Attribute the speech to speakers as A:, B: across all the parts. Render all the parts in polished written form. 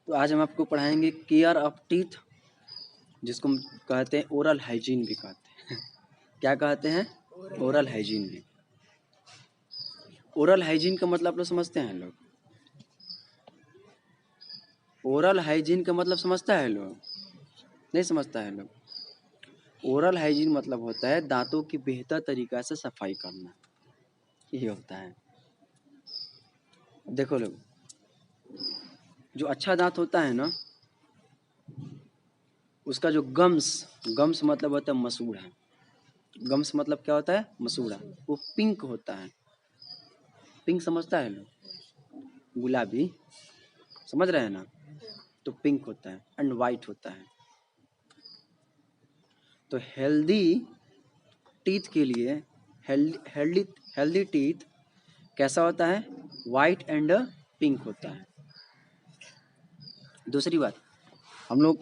A: तो आज हम आपको पढ़ाएंगे केयर ऑफ टीथ, जिसको हम कहते हैं ओरल हाइजीन भी कहते हैं। क्या कहते हैं? ओरल हाइजीन भी। ओरल हाइजीन का मतलब आप लोग समझते हैं लोग? ओरल हाइजीन का मतलब समझता है लोग? नहीं समझता है लोग। ओरल हाइजीन मतलब होता है दांतों की बेहतर तरीका से सफाई करना, यही होता है। देखो लोग, जो अच्छा दांत होता है ना, उसका जो गम्स मतलब होता है मसूड़ा। गम्स मतलब क्या होता है? मसूड़ा। वो पिंक होता है। पिंक समझता है लोग? गुलाबी, समझ रहे हैं ना? तो पिंक होता है एंड वाइट होता है। तो हेल्दी टीथ के लिए हेल्दी टीथ कैसा होता है? वाइट एंड पिंक होता है। दूसरी बात, हम लोग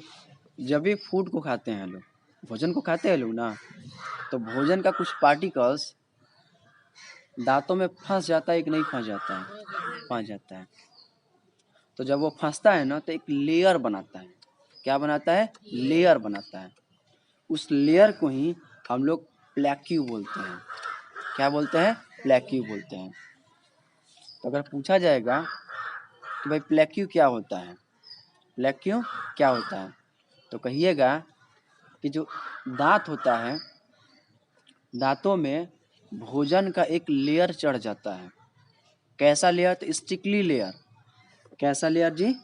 A: जब भी फूड को खाते हैं लोग, भोजन को खाते हैं लोग ना, तो भोजन का कुछ पार्टिकल्स दांतों में फंस जाता है कि नहीं फंस जाता है? फंस जाता है। तो जब वो फंसता है ना, तो एक लेयर बनाता है। क्या बनाता है? लेयर बनाता है। उस लेयर को ही हम लोग प्लेक्यू बोलते हैं। क्या बोलते हैं? प्लेक्यू बोलते हैं। तो अगर पूछा जाएगा कि भाई प्लेक्यू क्या होता है, प्लेक्यू क्या होता है, तो कहिएगा कि जो दांत होता है, दांतों में भोजन का एक लेयर चढ़ जाता है। कैसा लेयर? तो स्टिकली लेयर। कैसा लेयर जी?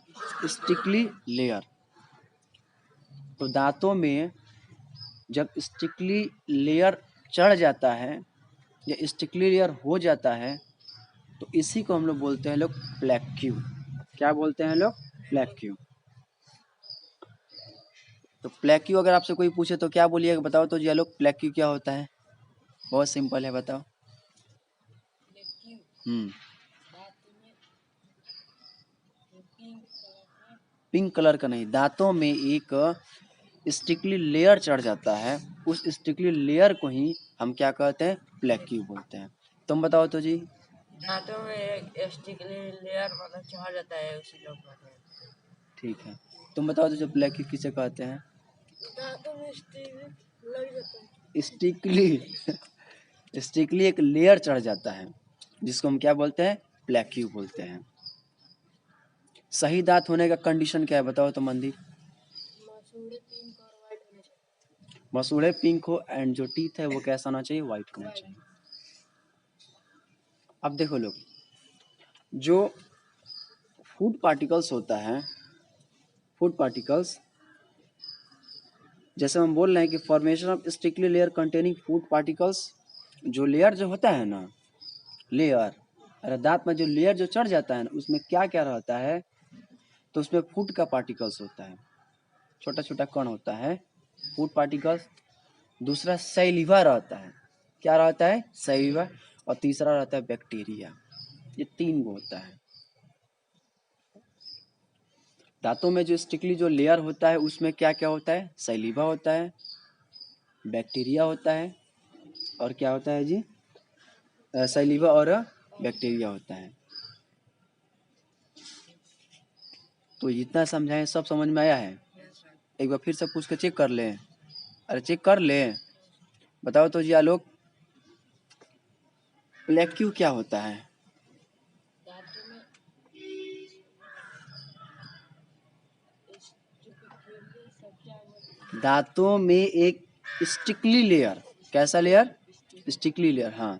A: स्टिकली लेयर। तो दांतों में जब स्टिकली लेयर चढ़ जाता है या स्टिकली लेयर हो जाता है, तो इसी को हम लोग बोलते हैं लोग प्लेक्यू। क्या बोलते हैं लोग? प्लेक्यू। तो प्लेक्यू अगर आपसे कोई पूछे तो क्या बोलिएगा? बताओ तो जी लोग, प्लेक्यू क्या होता है? बहुत सिंपल है, बताओ। पिंक कलर का नहीं, दांतों में एक स्टिकली लेयर चढ़ जाता है। उस स्टिकली लेयर को ही हम क्या कहते हैं? प्लेक्यू बोलते हैं। तुम बताओ तो जी।
B: दांतों में एक स्टिकली लेयर मतलब चढ़ जाता है, उसी लोग कहते हैं।
A: ठीक है, तुम बताओ तो जो प्लेक्यू किसे कहते हैं?
B: दांतों में स्टिकली लग जाता है।
A: स्टिकली एक लेयर चढ़ जाता है, जिसको हम क्या बोलते हैं? प्लेक्यू बोलते हैं। सही दांत होने का कंडीशन क्या है, बताओ तो मंदिर? मसूड़े पिंक हो एंड जो टीथ है वो कैसा होना चाहिए? व्हाइट होना चाहिए। अब देखो लोग, जो फूड पार्टिकल्स होता है, फूड पार्टिकल्स, जैसे हम बोल रहे हैं कि formation of sticky layer containing food particles, जो लेयर जो होता है ना, लेयर, अरे दांत में जो लेयर जो चढ़ जाता है ना, उसमें क्या क्या रहता है? तो उसमें फूड का पार्टिकल्स होता है, छोटा छोटा कण होता है, फूड पार्टिकल्स। दूसरा सैलिवा रहता है। क्या रहता है? सैलिवा। और तीसरा रहता है बैक्टीरिया। ये 3 गो होता है। दांतों में जो स्टिकली जो लेयर होता है, उसमें क्या क्या होता है? सैलिवा होता है, बैक्टीरिया होता है, और क्या होता है जी? सैलिवा और बैक्टीरिया होता है। तो जितना समझाएं सब समझ में आया है? एक बार फिर से पूछ के चेक कर लें। अरे चेक कर लें। बताओ तो जी आलोक, प्लेक्यू क्या होता है? दांतों में एक स्टिकली लेयर। कैसा लेयर? स्टिकली लेयर। हाँ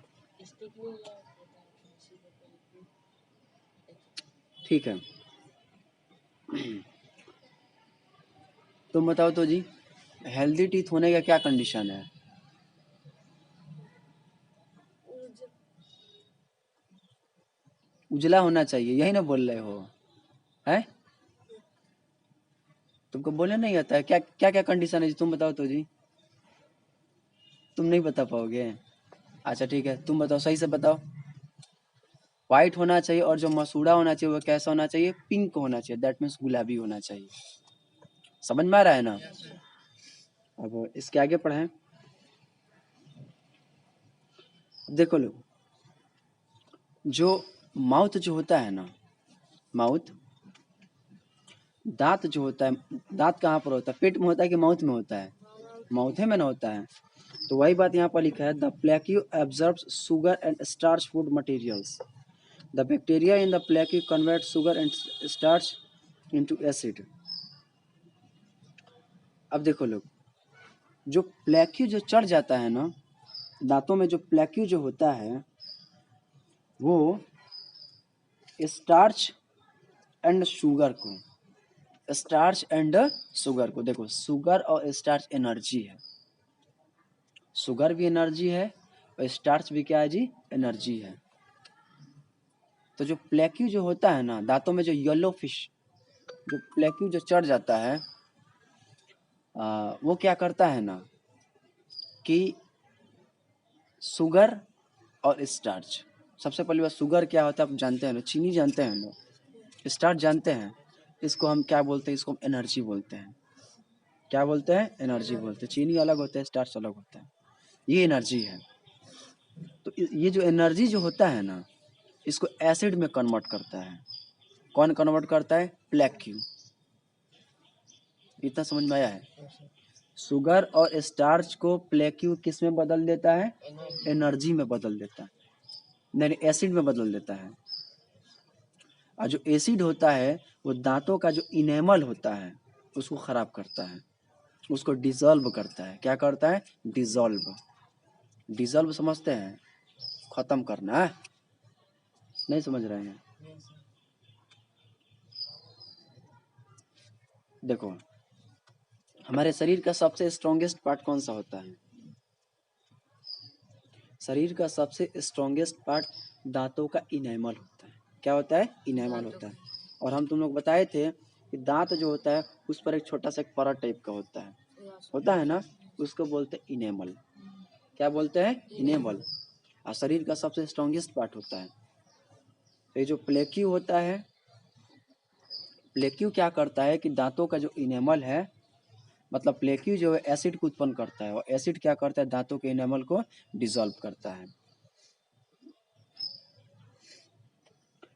A: ठीक है। तुम बताओ तो जी, हेल्दी टीथ होने का क्या कंडीशन है? उजला होना चाहिए, यही ना बोल रहे हो? है? तुमको बोलने नहीं आता है? क्या क्या क्या कंडीशन है जी? तुम बताओ तो जी। तुम नहीं बता पाओगे? अच्छा ठीक है, तुम बताओ, सही से बताओ। व्हाइट होना चाहिए, और जो मसूड़ा होना चाहिए वो कैसा होना चाहिए? पिंक होना चाहिए। दैट मीन्स गुलाबी होना चाहिए। समझ में आ रहा है ना? अब इसके आगे पढ़ें। देखो लो, जो माउथ जो होता है ना, माउथ, दांत जो होता है, दांत कहाँ पर होता है? पेट में होता है कि माउथ में होता है? माउथ में ना होता है। तो वही बात यहाँ पर लिखा है, the plaque absorbs sugar and starch food materials. The bacteria in the plaque convert sugar and starch into acid. अब देखो लोग, जो प्लेक्यू जो चढ़ जाता है ना दांतों में, जो प्लेक्यू जो होता है वो स्टार्च एंड शुगर को, स्टार्च एंड शुगर को, देखो शुगर और स्टार्च एनर्जी है, शुगर भी एनर्जी है और स्टार्च भी क्या है जी? एनर्जी है। तो जो प्लेक्यू जो होता है ना दांतों में, जो येलो फिश, जो प्लेक्यू जो चढ़ जाता है वो क्या करता है ना कि शुगर और स्टार्च, सबसे पहली बात शुगर क्या होता है आप जानते हैं ना, चीनी जानते हैं लोग, स्टार्च जानते हैं, इसको हम क्या बोलते हैं? इसको हम एनर्जी बोलते हैं। क्या बोलते हैं? एनर्जी बोलते हैं। चीनी अलग होता है, स्टार्च अलग होता है, ये एनर्जी है। तो ये जो एनर्जी जो होता है ना इसको एसिड में कन्वर्ट करता है। कौन कन्वर्ट करता है? प्लेक्यू। इतना समझ में आया है? शुगर और स्टार्च को प्लेक्यू किस में बदल देता है? एनर्जी में बदल देता है, नहीं एसिड में बदल देता है। और जो एसिड होता है वो दांतों का जो इनेमल होता है उसको खराब करता है, उसको डिसॉल्व करता है। क्या करता है? डिसॉल्व। डिसॉल्व समझते हैं? खत्म करना है, नहीं समझ रहे हैं? देखो हमारे शरीर का सबसे स्ट्रॉन्गेस्ट पार्ट कौन सा होता है? शरीर का सबसे स्ट्रॉन्गेस्ट पार्ट दांतों का इनेमल होता है। क्या होता है? इनेमल होता है। और हम तुम लोग बताए थे कि दांत जो होता है उस पर एक छोटा सा एक परत टाइप का होता है ना, उसको बोलते हैं इनेमल। क्या बोलते हैं? इनेमल। और शरीर का सबसे स्ट्रॉन्गेस्ट पार्ट होता है ये जो प्लेक्यू होता है। प्लेक्यू क्या करता है कि दांतों का जो इनेमल है, मतलब प्लेक्यू जो है एसिड को उत्पन्न करता है और एसिड क्या करता है? दांतों के इनेमल को डिसॉल्व करता है।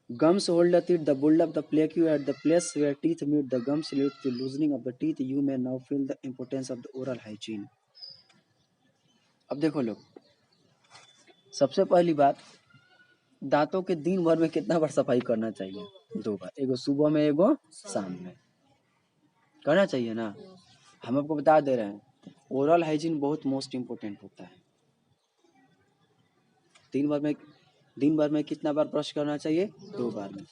A: Gums hold the teeth. The build-up the plaque at the place where teeth meet. The gums lead to loosening of the teeth. You may now feel the importance of the oral hygiene. अब देखो लोग, सबसे पहली बात, दांतों के दिन भर में कितना बार सफाई करना चाहिए? 2 बार, एगो सुबह में एगो शाम में करना चाहिए ना। हम आपको बता दे रहे हैं ओरल हाइजीन बहुत मोस्ट इम्पोर्टेंट होता है। दिन भर में कितना बार ब्रश करना चाहिए? 2 बार में।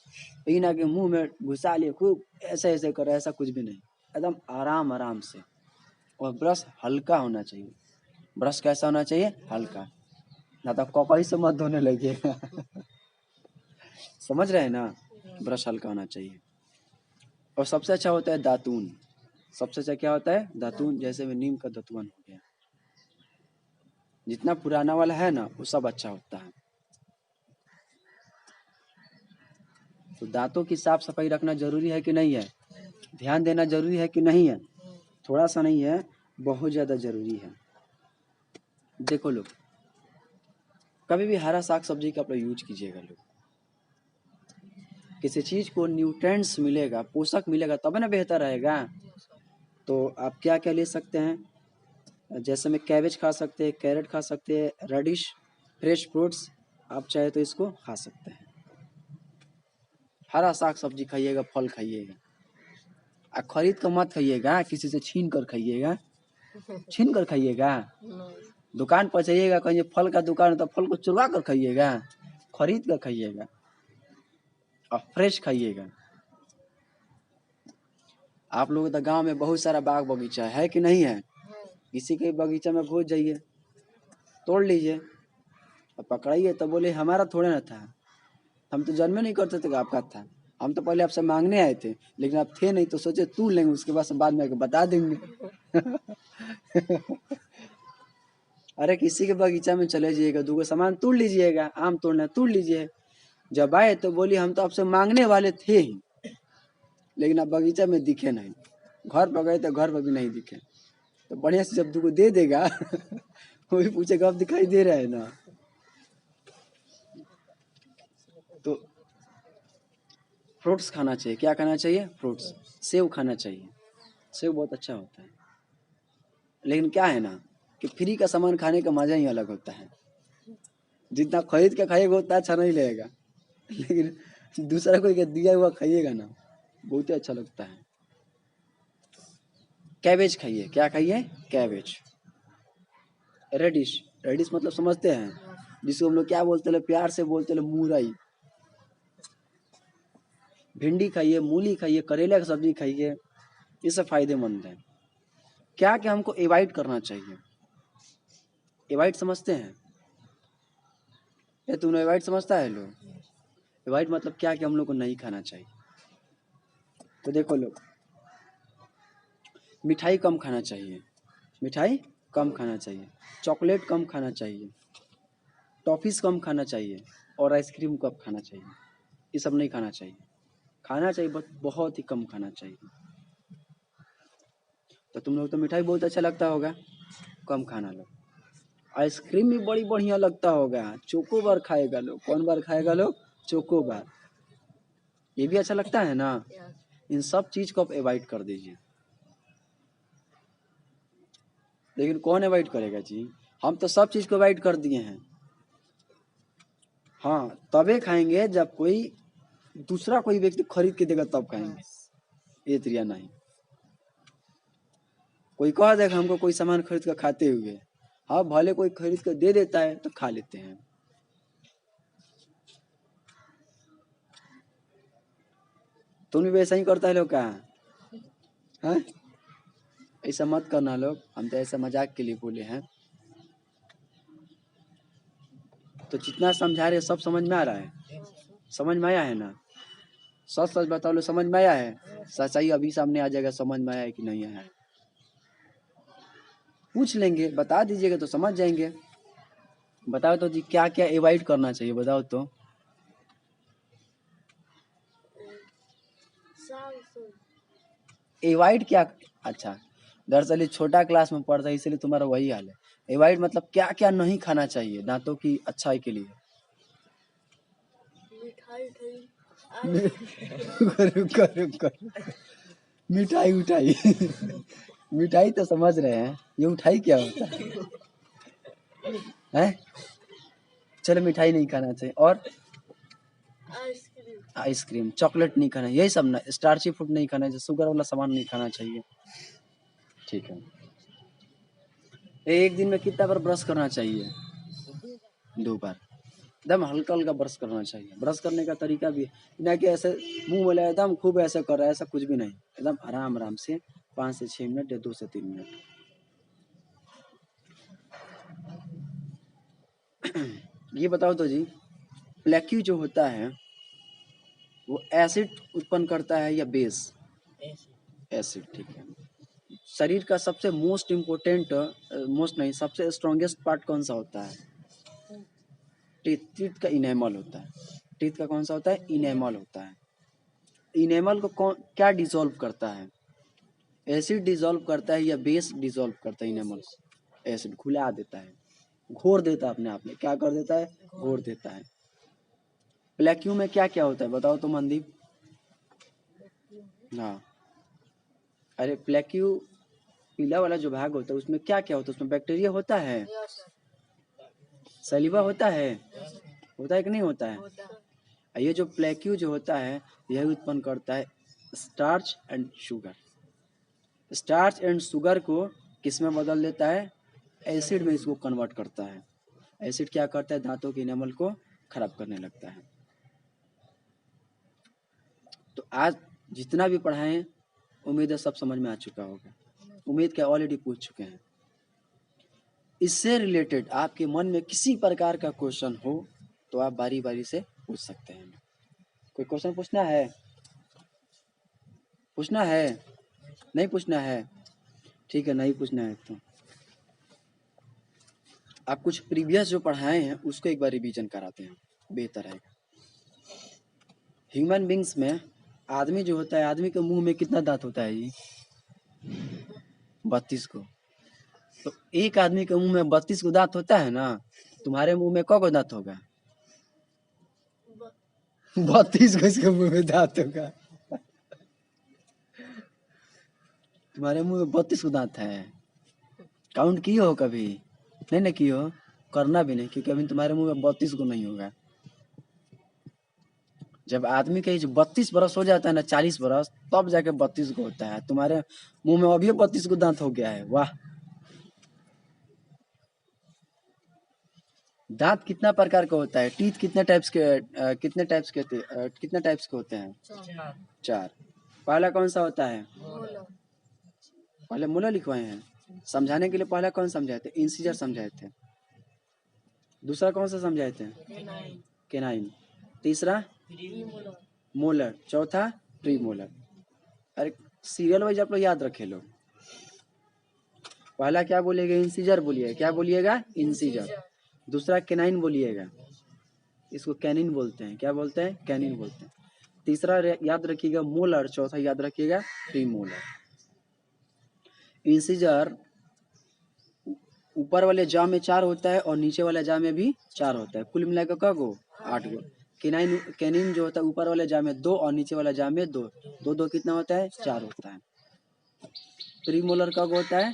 A: ये ना कि मुंह में घुसा लिए खूब ऐसे ऐसे करो, ऐसा कुछ भी नहीं, एकदम आराम आराम से। और ब्रश हल्का होना चाहिए। ब्रश कैसा होना चाहिए? हल्का, ना तो कॉकई से मत धोने लगे समझ रहे हैं ना? ब्रश हल्का होना चाहिए। और सबसे अच्छा होता है दातून। सबसे अच्छा क्या होता है? दातून। जैसे में नीम का दतवन हो गया, जितना पुराना वाला है ना वो सब अच्छा होता है। तो दांतों की साफ सफाई रखना जरूरी है कि नहीं है? ध्यान देना जरूरी है कि नहीं है? थोड़ा सा नहीं है, बहुत ज्यादा जरूरी है। देखो लोग, कभी भी हरा साग सब्जी का आप लोग यूज कीजिएगा लोग। किसी चीज को न्यूट्रिएंट्स मिलेगा, पोषक मिलेगा तब ना बेहतर रहेगा। तो आप क्या क्या ले सकते हैं? जैसे में कैबेज खा सकते हैं, कैरेट खा सकते हैं, रेडिश, फ्रेश फ्रूट्स, आप चाहे तो इसको खा सकते हैं। हरा साग सब्जी खाइएगा, फल खाइएगा। खरीद कर मत खाइएगा, किसी से छीन कर खाइएगा। छीन कर खाइएगा? दुकान पर जाइएगा, कहीं फल का दुकान है तो फल को चुरा कर खाइएगा, खरीद कर खाइएगा और फ्रेश खाइएगा। आप लोगों के गांव में बहुत सारा बाग बगीचा है कि नहीं है? किसी के बगीचा में घुस जाइए, तोड़ लीजिए और पकड़ाइए तो बोले हमारा थोड़े ना था, हम तो जन्मे नहीं करते थे कि आपका था, हम तो पहले आपसे मांगने आए थे, लेकिन आप थे नहीं तो सोचे तोड़ लेंगे, उसके बाद में आके बता देंगे अरे किसी के बगीचा में चले जाइएगा, 2 सामान तोड़ लीजिएगा, आम तोड़ना तोड़ लीजिए। जब आए तो बोली हम तो आपसे मांगने वाले थे ही, लेकिन आप बगीचा में दिखे नहीं। घर पर गए तो घर पर भी नहीं दिखे। तो बढ़िया से जब 2 दे देगा वो भी पूछेगा अब दिखाई दे रहा है ना। तो फ्रूट्स खाना चाहिए। क्या खाना चाहिए? फ्रूट्स। सेब खाना चाहिए, सेब बहुत अच्छा होता है। लेकिन क्या है ना कि फ्री का सामान खाने का मजा ही अलग होता है। जितना खरीद के खाइएगा उतना अच्छा नहीं लगेगा, लेकिन दूसरा कोई के दिया हुआ खाइएगा ना, बहुत ही अच्छा लगता है। कैबेज खाइए। क्या खाइए? कैबेज। रेडिश। रेडिश मतलब समझते हैं, जिसको हम लोग क्या बोलते हैं, प्यार से बोलते हैं मुरई। भिंडी खाइए, मूली खाइए, करेला की सब्जी खाइए, ये सब फायदेमंद है। क्या क्या हमको एवॉइड करना चाहिए? एवॉइड समझते हैं? ये तुमने एवॉइड समझता है लोग? एवॉइड मतलब क्या क्या हम लोग को नहीं खाना चाहिए। तो देखो लोग, मिठाई कम खाना चाहिए, मिठाई कम खाना चाहिए, चॉकलेट कम खाना चाहिए, टॉफीज कम खाना चाहिए, और आइसक्रीम कम खाना चाहिए। ये सब नहीं खाना चाहिए। खाना चाहिए बट बहुत ही कम खाना चाहिए। तो तुम लोग तो मिठाई बहुत अच्छा लगता होगा, कम खाना लोग। आइसक्रीम भी बड़ी बढ़िया लगता होगा, चोको बार खाएगा लोग। कौन बार खाएगा लोग? चोको बार। ये भी अच्छा लगता है ना। इन सब चीज को आप अवॉइड कर दीजिए। लेकिन कौन अवॉइड करेगा जी? हम तो सब चीज को अवॉइड कर दिए हैं। हाँ, तबे खाएंगे जब कोई दूसरा कोई व्यक्ति खरीद के देगा तब खाएंगे। ये तरिया नहीं। कोई कह देगा हमको कोई सामान खरीद कर खाते हुए, हाँ भले कोई खरीद कर दे देता है तो खा लेते हैं। तुम भी वैसा ही करता है लोग का? हाँ, ऐसा मत करना लोग, हम तो ऐसा मजाक के लिए बोले हैं। तो जितना समझा रहे सब समझ में आ रहा है? समझ में आया है ना? सच सच बताओ लो, समझ में आया है? सच्चाई अभी सामने आ जाएगा, समझ में आया है कि नहीं आया है। पूछ लेंगे, बता दीजिएगा तो समझ जाएंगे। बताओ तो जी, क्या क्या अवॉइड करना चाहिए बताओ तो। अवॉइड क्या? अच्छा, दरअसल ये छोटा क्लास में पढ़ता है इसलिए तुम्हारा वही हाल है। अवॉइड मतलब क्या क्या नहीं खाना चाहिए दांतों की अच्छाई के लिए। रुको रुको, मिठाई उठाई मिठाई तो समझ रहे हैं, ये उठाई क्या होता है? चलो मिठाई नहीं खाना चाहिए, और आइसक्रीम, चॉकलेट नहीं खाना, यही सब ना। स्टार्ची फूड नहीं खाना चाहिए, शुगर वाला सामान नहीं खाना चाहिए। ठीक है। एक दिन में कितना बार ब्रश करना चाहिए? 2 बार। एकदम हल्का हल्का ब्रश करना चाहिए। ब्रश करने का तरीका भी ना कि ऐसे मुंह में एकदम खूब ऐसे कर रहा है, ऐसा कुछ भी नहीं। एकदम आराम आराम से 5 से 6 मिनट या 2 से 3 मिनट। ये बताओ तो जी, प्लेक्यू जो होता है वो एसिड उत्पन्न करता है या बेस? एसिड। ठीक है। शरीर का सबसे मोस्ट इम्पोर्टेंट, मोस्ट नहीं, सबसे स्ट्रॉन्गेस्ट पार्ट कौन सा होता है? टीथ। टीथ का इनेमल होता है। टीथ का कौन सा होता है? इनेमल होता है। इनेमल को कौन क्या डिसॉल्व करता है? एसिड डिसॉल्व करता है या बेस डिसॉल्व करता है इनेमल को? एसिड घुला देता है, घोर देता है अपने आप में। क्या कर देता है? घोर देता है। प्लेक्यू में क्या क्या होता है बताओ तो मनदीप। हाँ, अरे प्लेक्यू पीला वाला जो भाग होता है उसमें क्या क्या होता है? उसमें बैक्टीरिया होता है, सलीवा होता है, होता है कि नहीं होता है? ये जो प्लेक्यू जो होता है यह उत्पन्न करता है starch and sugar. Starch and sugar को किस में बदल देता है? एसिड में इसको कन्वर्ट करता है। एसिड क्या करता है? दांतों के इनेमल को खराब करने लगता है। तो आज जितना भी पढ़ाएं, उम्मीद है सब समझ में आ चुका होगा। उम्मीद क्या, ऑलरेडी पूछ चुके हैं। इससे रिलेटेड आपके मन में किसी प्रकार का क्वेश्चन हो तो आप बारी बारी से पूछ सकते हैं। कोई क्वेश्चन पूछना है? पूछना है? नहीं पूछना है? ठीक है, नहीं पूछना है तो आप कुछ प्रीवियस जो पढ़ाए हैं उसको एक बार रिवीजन कराते हैं, बेहतर है। ह्यूमन बींग्स में आदमी जो होता है, आदमी के मुंह में कितना दांत होता है जी? 32 को। तो एक आदमी के मुंह में 32 को दांत होता है ना, तुम्हारे मुंह में कौ दांत होगा? 32 को इसके मुंह में दांत होगा। तुम्हारे मुंह में 32 को दांत है। काउंट किए हो कभी? नहीं ना किए हो, करना भी नहीं, क्योंकि अभी तुम्हारे मुंह में 32 को नहीं होगा। जब आदमी का एज 32 बरस हो जाता है ना, 40 बरस, तब जाके 32 को होता है। तुम्हारे मुंह में अभी 32 को दांत हो गया है। वाह। दांत कितना प्रकार का होता है? टीथ कितने टाइप्स के कितने टाइप्स के होते हैं? 4। पहला कौन सा होता है? पहले मोलर लिखवाए हैं। समझाने के लिए पहला कौन समझाए थे? इंसिजर समझाए थे। दूसरा कौन सा समझाए थे? केनाइन। तीसरा मोलर। चौथा प्री मोलर। अरे सीरियल वाइज आप लोग याद रखे लोग। पहला क्या बोलिएगा? इंसिजर बोलिएगा। क्या बोलिएगा? इंसिजर। दूसरा केनाइन बोलिएगा, इसको कैनिन बोलते हैं। क्या बोलते हैं? कैनिन बोलते हैं। तीसरा याद रखिएगा मोलर। चौथा याद रखिएगा प्री मोलर। इंसिजर ऊपर वाले जाव में 4 होता है और नीचे वाले जाव में भी 4 होता है। कुल मिलाकर क गो? 8 गो। कैनिन जो होता है ऊपर वाले जाव में 2 और नीचे वाले जाव में 2। 2 कितना होता है? 4 होता है। प्री मोलर का गो होता है?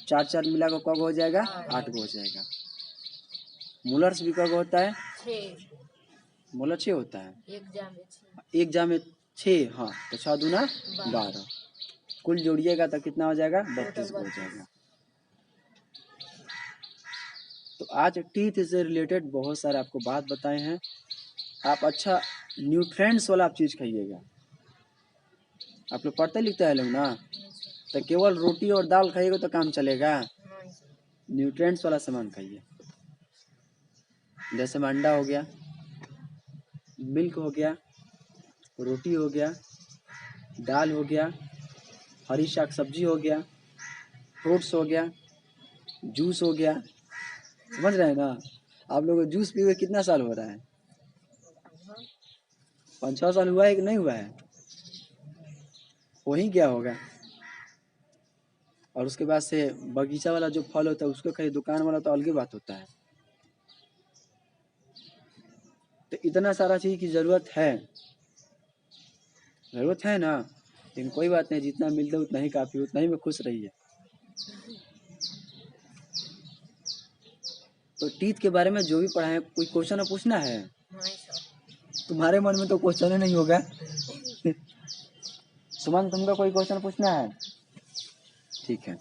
A: 4 मिलाकर क गो हो जाएगा? 8 गो हो जाएगा। मोलर्स भी क गो होता है? मोलर 6 होता है। एक जाम में 6। हाँ, तो 6 दूना 12। कुल जोड़िएगा तो कितना हो जाएगा? 32 हो जाएगा। तो आज टीथ से रिलेटेड बहुत सारे आपको बात बताए हैं। आप अच्छा न्यूट्रिएंट्स वाला आप चीज़ खाइएगा। आप लोग पढ़ते लिखते हैं लोग ना, तो केवल रोटी और दाल खाइएगा तो काम चलेगा? न्यूट्रिएंट्स वाला सामान खाइए। जैसे अंडा हो गया, मिल्क हो गया, रोटी हो गया, दाल हो गया, हरी शाक सब्जी हो गया, फ्रूट्स हो गया, जूस हो गया। समझ रहे हैं ना? आप लोगों को जूस पी हुए कितना साल हो रहा है? 5-6 साल हुआ है कि नहीं हुआ है? हो ही गया होगा। और उसके बाद से बगीचा वाला जो फल होता है उसको खाइए, दुकान वाला तो अलग ही बात होता है। तो इतना सारा चीज़ की ज़रूरत है ना, लेकिन कोई बात नहीं, जितना मिलता है उतना ही काफ़ी, उतना ही में खुश रहिए। तो टीथ के बारे में जो भी पढ़ाए, कोई क्वेश्चन पूछना है? तुम्हारे मन में तो क्वेश्चन ही नहीं होगा। सुमन, तुमका कोई क्वेश्चन पूछना है? ठीक है।